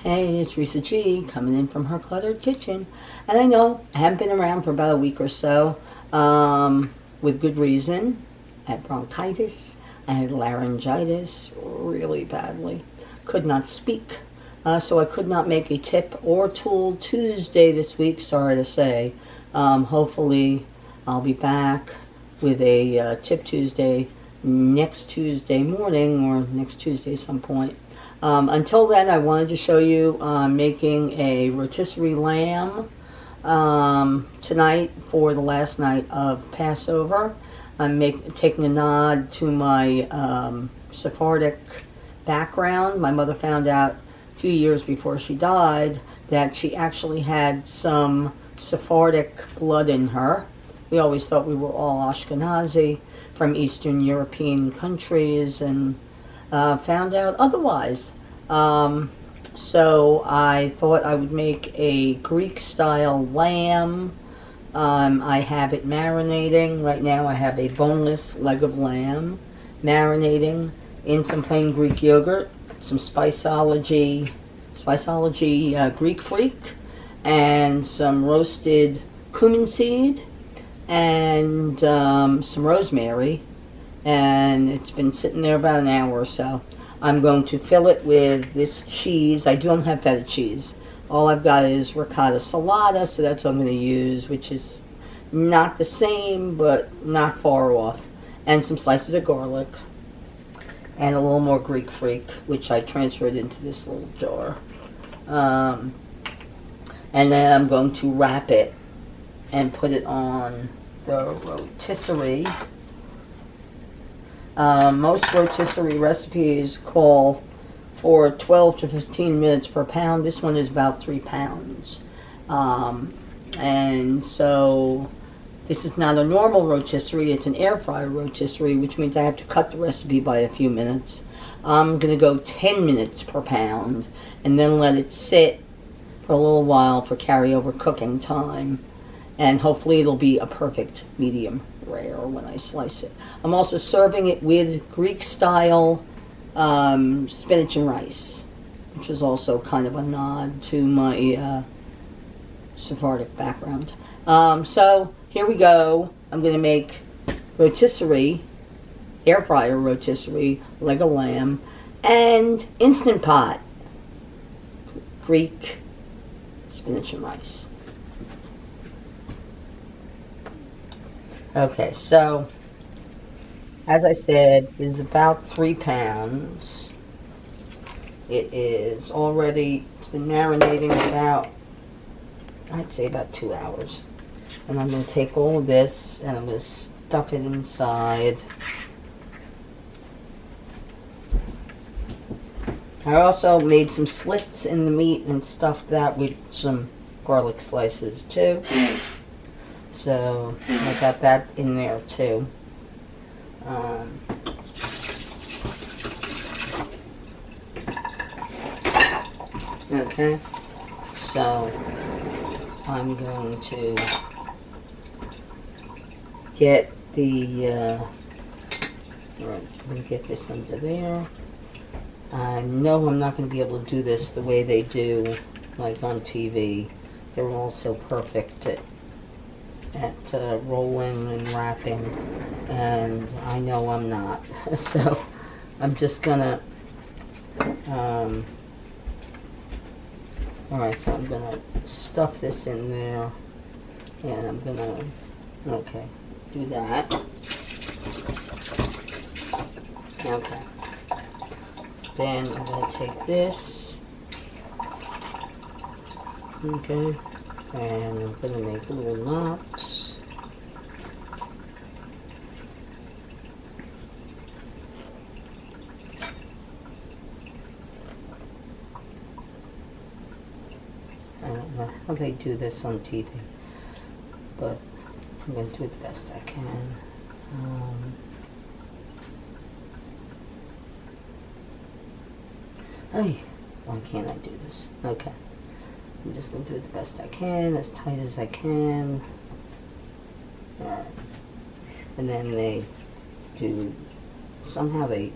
Hey, it's Risa G coming in from her cluttered kitchen. And I know I haven't been around for about a week or so, with good reason. I had bronchitis, I had laryngitis really badly. Could not speak, so I could not make a tip or tool Tuesday this week, sorry to say. Hopefully I'll be back with a tip Tuesday next Tuesday morning or next Tuesday at some point. Until then, I wanted to show you making a rotisserie lamb tonight for the last night of Passover. I'm taking a nod to my Sephardic background. My mother found out a few years before she died that she actually had some Sephardic blood in her. We always thought we were all Ashkenazi from Eastern European countries, and found out otherwise. So I thought I would make a Greek-style lamb. I have it marinating. Right now I have a boneless leg of lamb marinating in some plain Greek yogurt, some Spiceology Greek Freak, and some roasted cumin seed, and some rosemary, and it's been sitting there about an hour or so. I'm going to fill it with this cheese. I don't have feta cheese. All I've got is ricotta salata, so that's what I'm going to use, which is not the same, but not far off. And some slices of garlic, and a little more Greek Freak, which I transferred into this little jar. And then I'm going to wrap it and put it on the rotisserie. Most rotisserie recipes call for 12 to 15 minutes per pound. This one is about 3 pounds. And so this is not a normal rotisserie, it's an air fryer rotisserie, which means I have to cut the recipe by a few minutes. I'm going to go 10 minutes per pound and then let it sit for a little while for carryover cooking time. And hopefully it'll be a perfect medium rare when I slice it. I'm also serving it with Greek-style spinach and rice, which is also kind of a nod to my Sephardic background. So here we go. I'm going to make rotisserie, air fryer rotisserie, leg of lamb, and Instant Pot Greek spinach and rice. Okay, so as I said, this is about 3 pounds. It is already, it's been marinating about, I'd say about 2 hours. And I'm going to take all of this and I'm going to stuff it inside. I also made some slits in the meat and stuffed that with some garlic slices too. So I got that in there too. Okay, so I'm going to get the, I'm going to get this under there. I know I'm not going to be able to do this the way they do, like on TV. They're all so perfect at rolling and wrapping, and I know I'm not. So I'm just gonna alright, so I'm gonna stuff this in there, and I'm gonna do that. Okay, then I'm gonna take this, okay, and I'm going to make little knots. I don't know how they do this on TV, but I'm going to do it the best I can. Hey, why can't I do this? Okay. I'm just going to do it the best I can, as tight as I can. Alright. And then they do, somehow they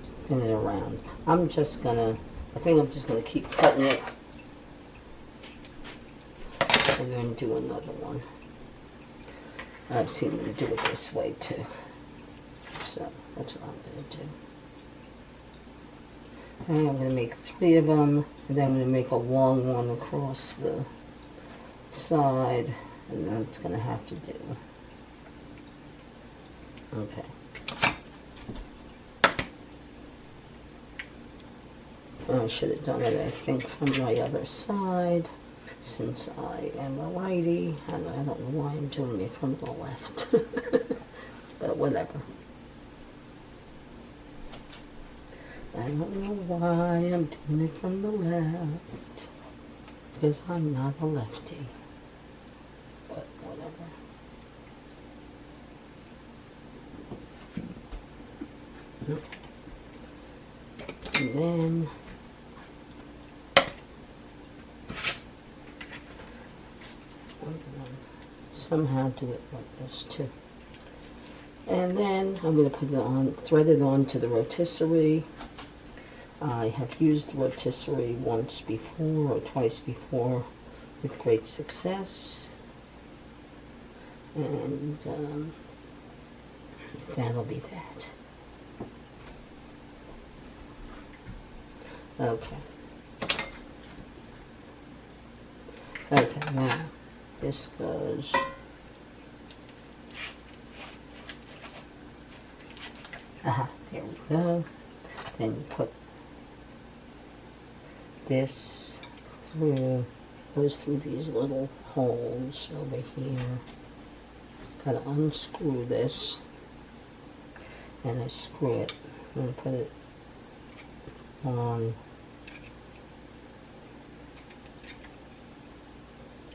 spin it around. I'm just going to I think I'm just going to keep cutting it and then do another one. I've seen them do it this way too. So that's what I'm going to do. And I'm going to make 3 of them, and then I'm going to make a long one across the side, and then it's going to have to do. Okay. I should have done it, I think, from my other side, since I am a righty, and I don't know why I'm doing it from the left. But whatever. I don't know why I'm doing it from the left, because I'm not a lefty. But whatever. Okay. And then I'm going to somehow do it like this too. And then I'm going to put it on, thread it onto the rotisserie. I have used the rotisserie once before or twice before with great success. And that'll be that. Okay. Okay, now this goes there we go. Then you put this through, goes through these little holes over here. Gotta unscrew this, and I screw it and put it on.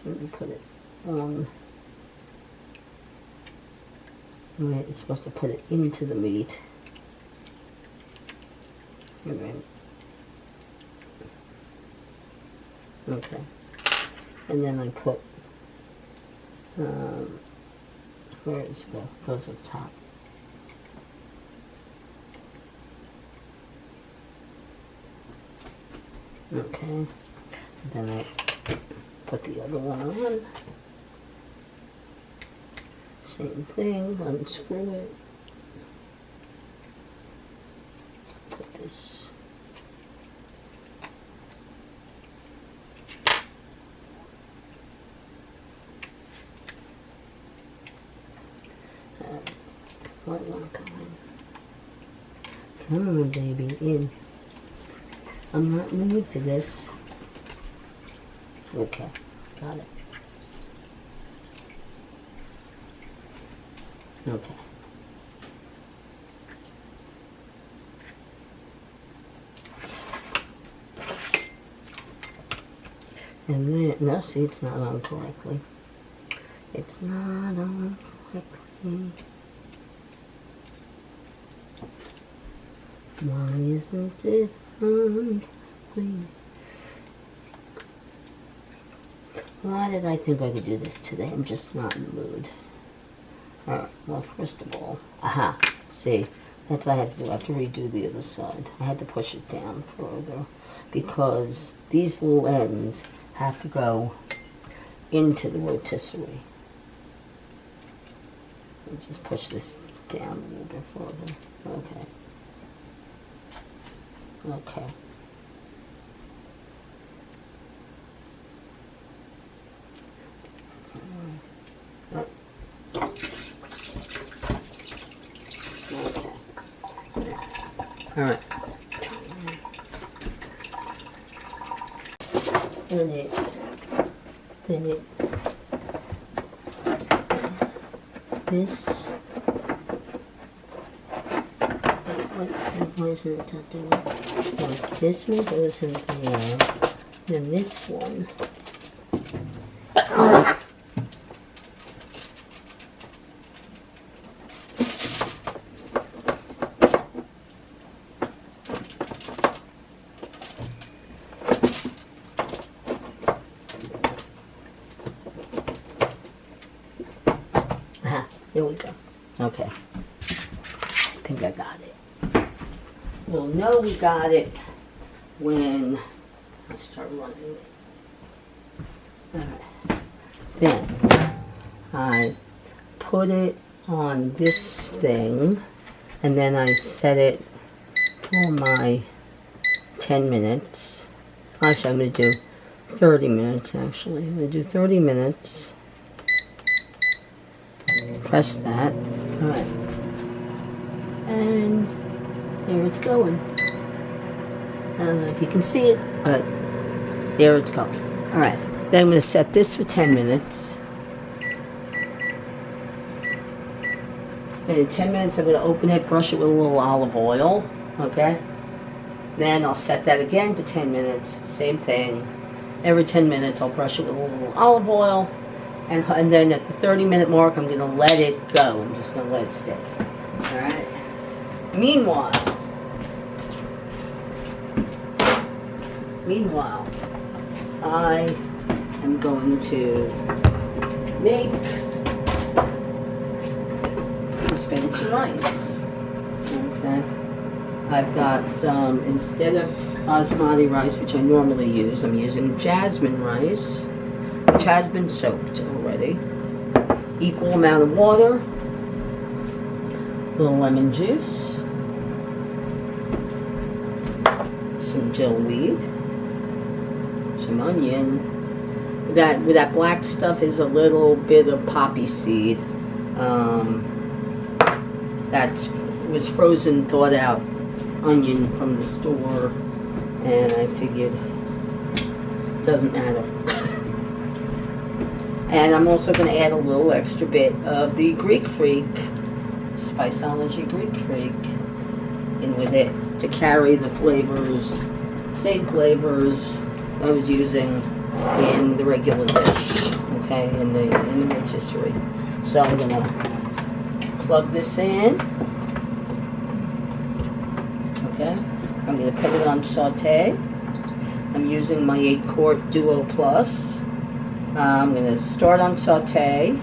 Let me put it on. Right, it's supposed to put it into the meat. And then, okay. And then I put, where is it? Goes at the top. Okay. And then I put the other one on. Same thing, unscrew it. Put this. What one coming? Come on, baby, in. I'm not in the mood for this. Okay, got it. Okay. And then, no, see, it's not on correctly. It's not on correctly. Why isn't it on correctly? Why did I think I could do this today? I'm just not in the mood. Alright, well, first of all, see, that's what I had to do. I have to redo the other side. I had to push it down further because these little ends have to go into the rotisserie. And just push this down a little bit further. Okay. Okay. Alright. Then it, this, why isn't it doing it? Well, this one goes in there, then this one. Here we go. Okay. I think I got it. Well, no, we got it. when I start running it. Alright. Then I put it on this thing, and then I set it for my 10 minutes. Actually, I'm going to do 30 minutes, actually. I'm going to do 30 minutes. Press that. Alright. And there it's going. I don't know if you can see it, but there it's going. Alright. Then I'm going to set this for 10 minutes. And in 10 minutes, I'm going to open it, brush it with a little olive oil. Okay? Then I'll set that again for 10 minutes. Same thing. Every 10 minutes, I'll brush it with a little olive oil. And then at the 30-minute mark, I'm going to let it go. I'm just going to let it stay. Alright? Meanwhile, I am going to make spinach and rice. Okay? I've got some, instead of basmati rice, which I normally use, I'm using jasmine rice, which has been soaked already. Equal amount of water, a little lemon juice, some dill weed, some onion. That black stuff is a little bit of poppy seed. That was frozen, thawed out onion from the store, and I figured it doesn't matter. And I'm also going to add a little extra bit of the Greek Freak, Spiceology Greek Freak, in with it to carry the flavors, same flavors I was using in the regular dish, okay, in the rotisserie. So I'm going to plug this in. Okay, I'm going to put it on saute. I'm using my 8-quart Duo Plus. I'm going to start on saute.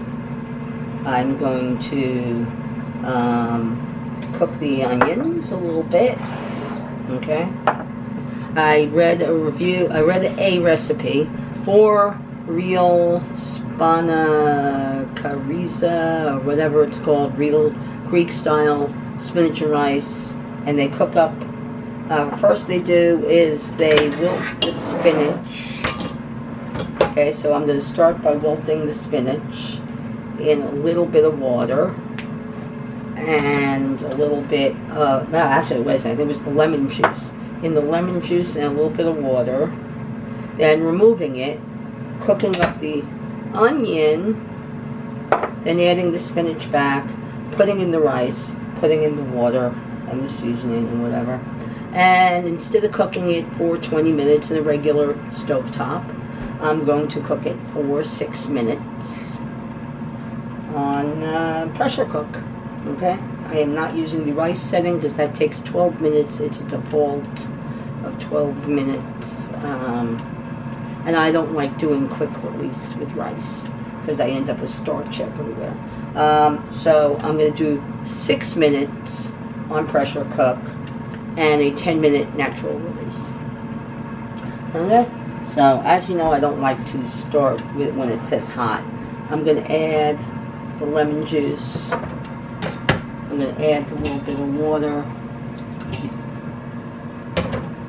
I'm going to cook the onions a little bit. Okay. I read a recipe for real Spinach, or whatever it's called, real Greek style spinach and rice, and they cook up. First they do is they wilt the spinach. Okay, so I'm going to start by wilting the spinach in a little bit of water and a little bit of, no, actually, wait a second, it was the lemon juice. In the lemon juice and a little bit of water, then removing it, cooking up the onion, then adding the spinach back, putting in the rice, putting in the water and the seasoning and whatever. And instead of cooking it for 20 minutes in a regular stovetop, I'm going to cook it for 6 minutes on pressure cook. Okay? I am not using the rice setting because that takes 12 minutes. It's a default of 12 minutes. And I don't like doing quick release with rice because I end up with starch everywhere. So I'm going to do 6 minutes on pressure cook and a 10-minute natural release. Okay? So as you know, I don't like to start with when it says hot. I'm going to add the lemon juice. I'm going to add a little bit of water.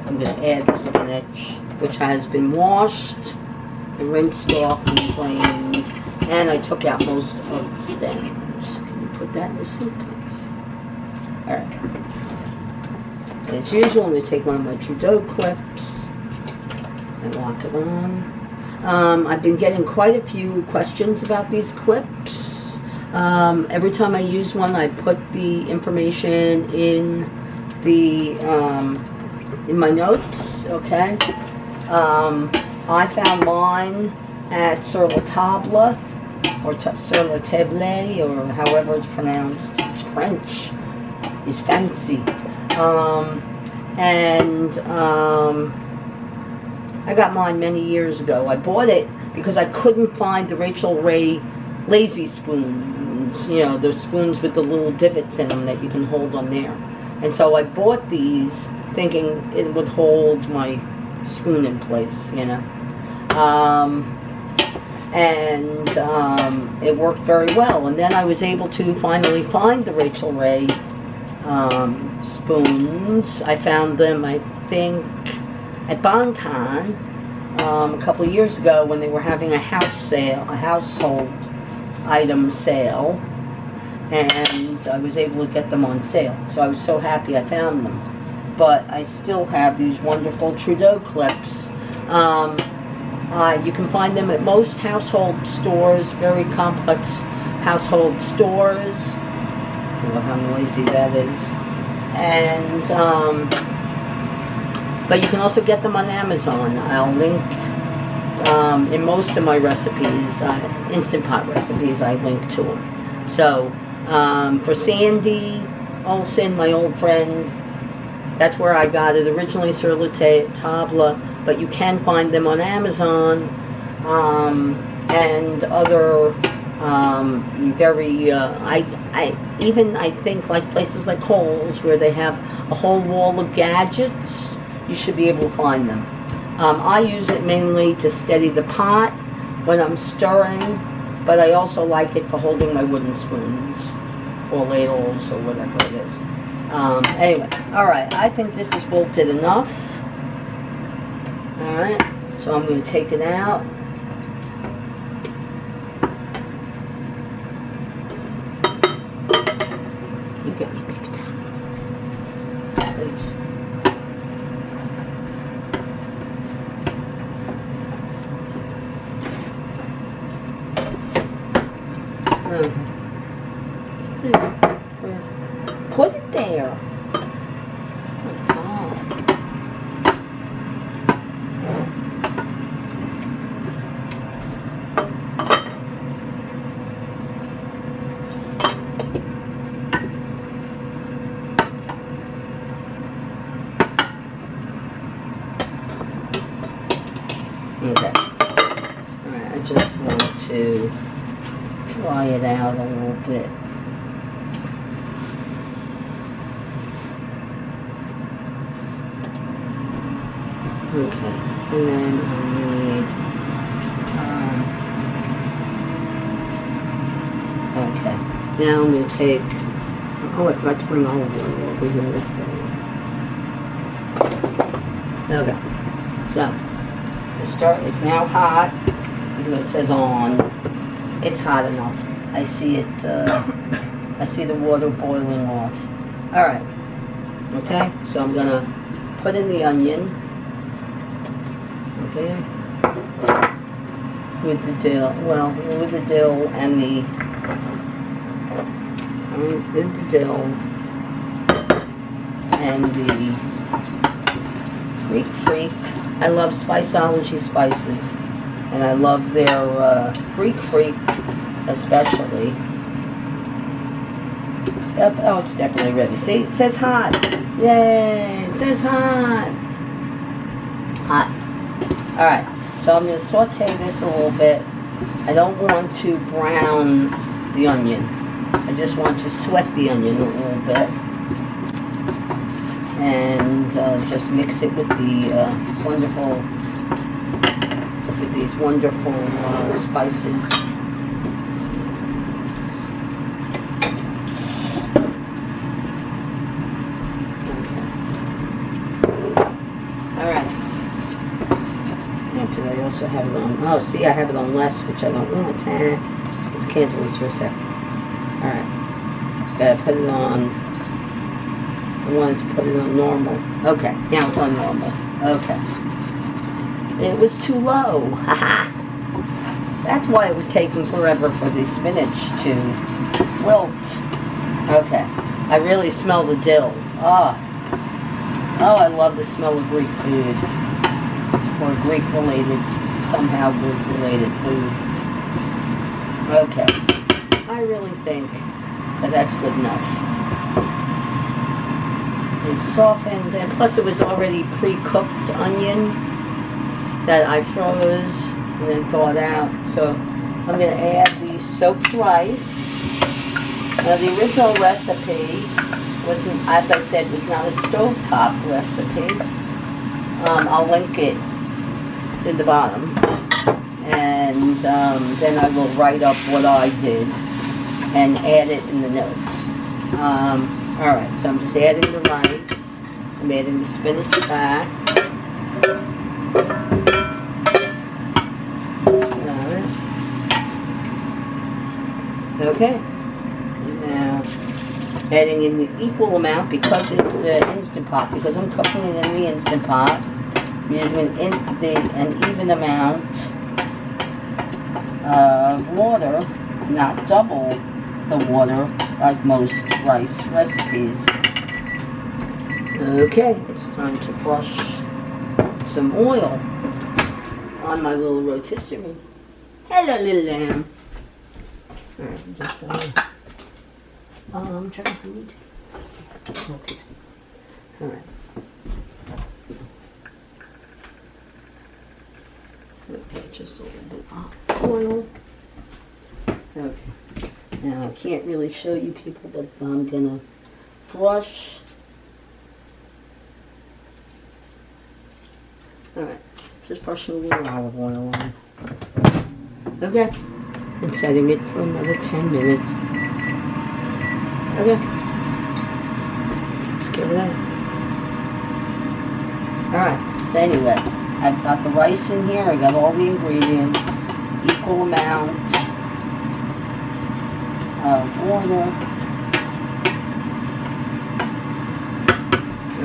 I'm going to add the spinach, which has been washed and rinsed off and drained. And I took out most of the stems. Can you put that in the sink, please? Alright. As usual, I'm going to take one of my Trudeau clips and lock it on. I've been getting quite a few questions about these clips. Every time I use one, I put the information in the in my notes. Okay. I found mine at Sur La Table or Sur La Table, or however it's pronounced. It's French. It's fancy. I got mine many years ago. I bought it because I couldn't find the Rachel Ray lazy spoons, you know, the spoons with the little divots in them that you can hold on there. And so I bought these. thinking it would hold my spoon in place, you know. It worked very well. And then I was able to finally find the Rachel Ray spoons. I found them, I think, at Bonton a couple of years ago when they were having a house sale, a household item sale, and I was able to get them on sale. So I was so happy I found them. But I still have these wonderful Trudeau clips. You can find them at most household stores, very complex household stores. Look how noisy that is. And but you can also get them on Amazon. I'll link in most of my recipes, Instant Pot recipes, I link to them. So for Sandy Olson, my old friend, that's where I got it originally, sur la table, but you can find them on Amazon and other I think like places like Kohl's, where they have a whole wall of gadgets. You should be able to find them. I use it mainly to steady the pot when I'm stirring, but I also like it for holding my wooden spoons or ladles or whatever it is. Anyway, alright, I think this is wilted enough. Alright, so I'm going to take it out. You get me paper towel, please. Put it there. Okay. Alright, I just want to dry it out a little bit. Okay, and then I need, okay, now I'm going to take, oh, I forgot to bring all of them over here. Okay, so, it's now hot, even though it says on, it's hot enough. I see it, I see the water boiling off. Alright, okay, so I'm going to put in the onion. Okay, with the dill, with the dill and the Greek Freak. I love Spiceology spices, and I love their Greek Freak especially. Yep, oh, it's definitely ready. See, it says hot. Yay, it says hot. Hot. Alright, so I'm going to saute this a little bit. I don't want to brown the onion. I just want to sweat the onion a little bit. And just mix it with the these wonderful spices. I also have it on, oh, see, I have it on less, which I don't want. Let's cancel this for a second. Alright. Gotta put it on, I wanted to put it on normal. Okay, now it's on normal. Okay. It was too low. Haha. That's why it was taking forever for the spinach to wilt. Okay. I really smell the dill. Oh, I love the smell of Greek food. Or Greek-related, somehow Greek-related food. Okay. I really think that that's good enough. It softened, and plus it was already pre-cooked onion that I froze and then thawed out. So I'm going to add the soaked rice. Now the original recipe wasn't, as I said, was not a stovetop recipe. I'll link it in the bottom. And then I will write up what I did and add it in the notes. Alright, so I'm just adding the rice. I'm adding the spinach back. Okay. Now, adding in the equal amount because it's the Instant Pot. Because I'm cooking it in the Instant Pot, I'm using an even amount of water, not double the water like most rice recipes. Okay, it's time to brush some oil on my little rotisserie. Hello, little lamb. Alright, I'm just gonna trying to eat. Okay. Alright. Okay, just a little bit of oil. Okay. Now I can't really show you people, but I'm gonna brush. Alright, just brushing a little olive oil on. Okay. And setting it for another 10 minutes. Okay. Takes care of that. Alright, so anyway, I've got the rice in here. I got all the ingredients. Equal amount of water.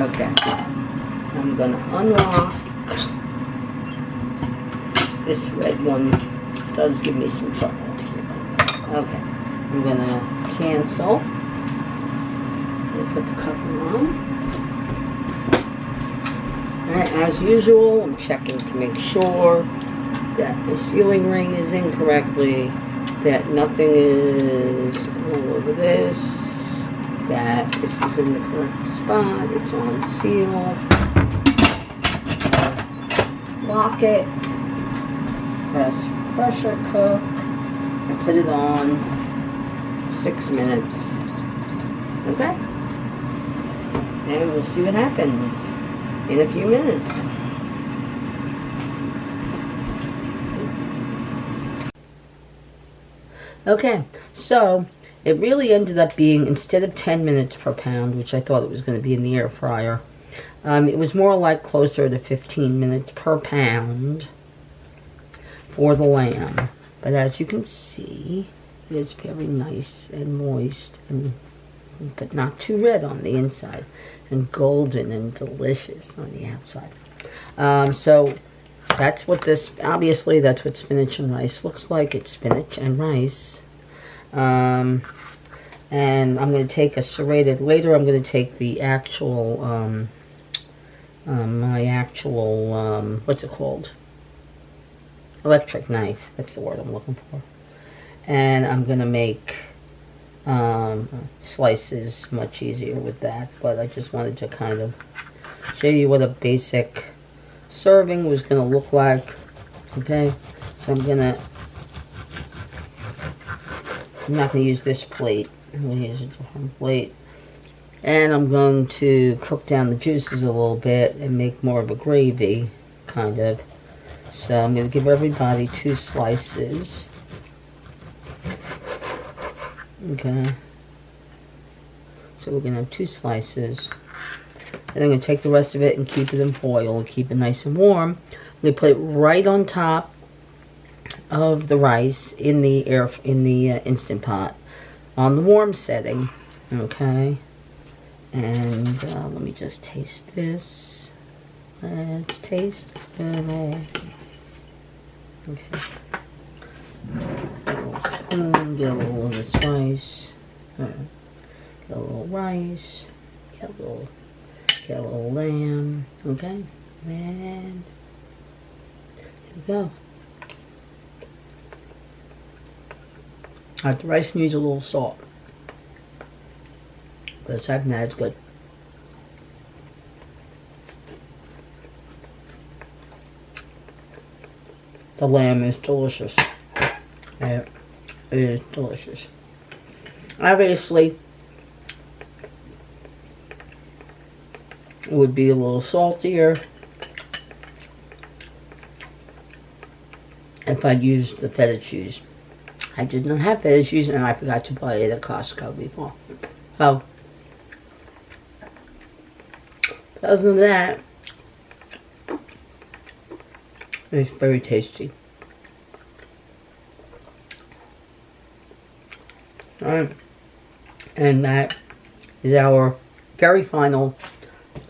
Okay. I'm going to unlock. This red one does give me some trouble here. Okay. I'm going to cancel. I'm going to put the cover on. Alright, as usual, I'm checking to make sure that the sealing ring is in correctly, that nothing is all over this, that this is in the correct spot, it's on seal. Lock it, press pressure cook, and put it on 6 minutes. Okay? And we'll see what happens in a few minutes. Okay, so it really ended up being, instead of 10 minutes per pound, which I thought it was going to be in the air fryer, it was more like closer to 15 minutes per pound for the lamb. But as you can see, it is very nice and moist, but not too red on the inside, and golden and delicious on the outside. So that's what this, obviously that's what spinach and rice looks like. It's spinach and rice. And I'm going to take a serrated, later I'm going to take the actual, my actual, what's it called? Electric knife. That's the word I'm looking for. And I'm going to make slices much easier with that, but I just wanted to kind of show you what a basic serving was going to look like. Okay, so I'm not going to use this plate. I'm going to use a different plate, and I'm going to cook down the juices a little bit and make more of a gravy, kind of. So I'm going to give everybody 2 slices. Okay, so we're going to have 2 slices, and I'm going to take the rest of it and keep it in foil and keep it nice and warm. I'm going to put it right on top of the rice in the Instant Pot on the warm setting. Okay, and let me just taste this. Let's taste it. Okay. Get a little spoon, get a little of this rice, get a little rice, get a little lamb, okay, and here we go. Alright, the rice needs a little salt, but aside from that, it's good. The lamb is delicious. It is delicious. Obviously, it would be a little saltier if I'd used the feta cheese. I did not have feta cheese, and I forgot to buy it at Costco before. So, other than that, it's very tasty. Alright, and that is our very final,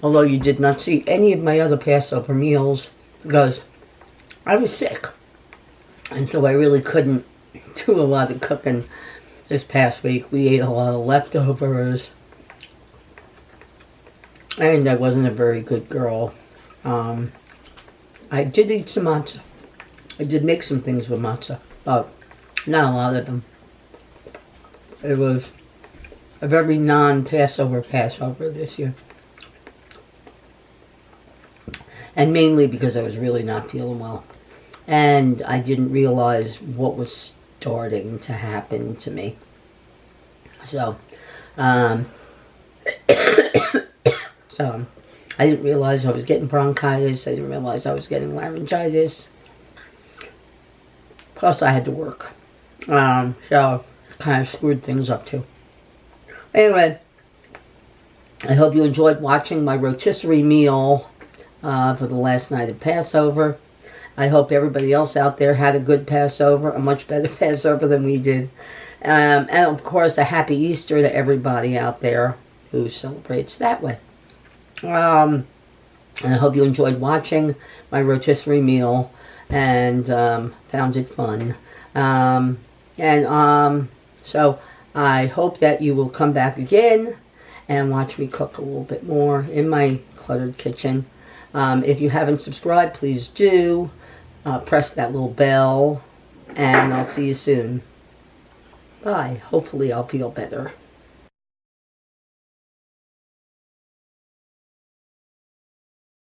although you did not see any of my other Passover meals because I was sick, and so I really couldn't do a lot of cooking this past week. We ate a lot of leftovers, and I wasn't a very good girl. I did eat some matzah. I did make some things with matzah, but not a lot of them. It was a very non-Passover Passover this year. And mainly because I was really not feeling well. And I didn't realize what was starting to happen to me. So, I didn't realize I was getting bronchitis. I didn't realize I was getting laryngitis. Plus, I had to work. So, kind of screwed things up too. Anyway, I hope you enjoyed watching my rotisserie meal for the last night of Passover. I hope everybody else out there had a good Passover, a much better Passover than we did. And of course, a happy Easter to everybody out there who celebrates that way. And I hope you enjoyed watching my rotisserie meal and found it fun. So I hope that you will come back again and watch me cook a little bit more in my cluttered kitchen. If you haven't subscribed, please do. Press that little bell, and I'll see you soon. Bye. Hopefully I'll feel better.